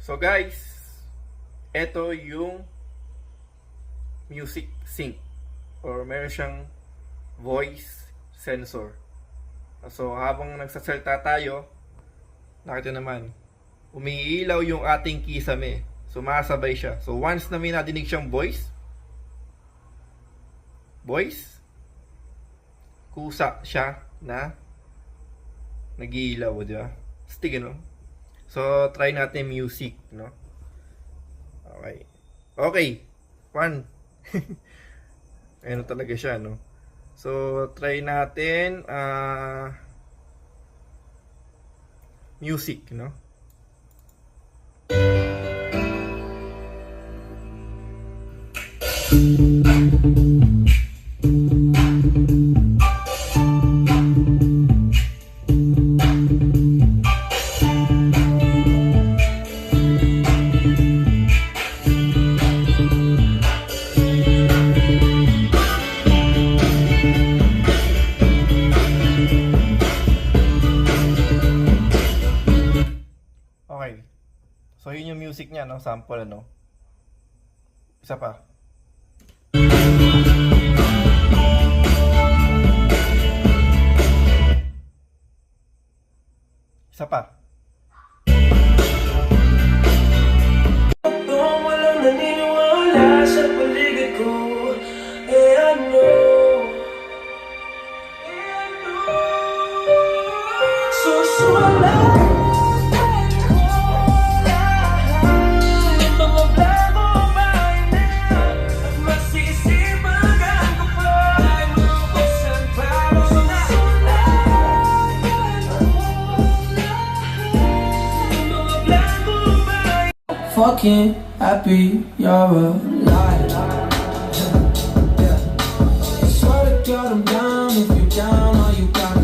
So guys, ito yung music sync or meron siyang voice sensor. So habang nagsasalita tayo, nakita naman, umiilaw yung ating kisame. Sumasabay siya. So once na may nadinig siyang voice, kusa siya na nag-iilaw, di ba? Stick, no? So, try natin music, no? Okay. Okay. One. Ano talaga siya, no? So, try natin music, no? Okay. So, yun yung music niya, no? Sample, ano? Isa pa. Isa pa. Kung walang naniniwala sa paligid ko, ano? Susuwala fucking happy you're alive. Swear to God I'm down if you're down, all you gotta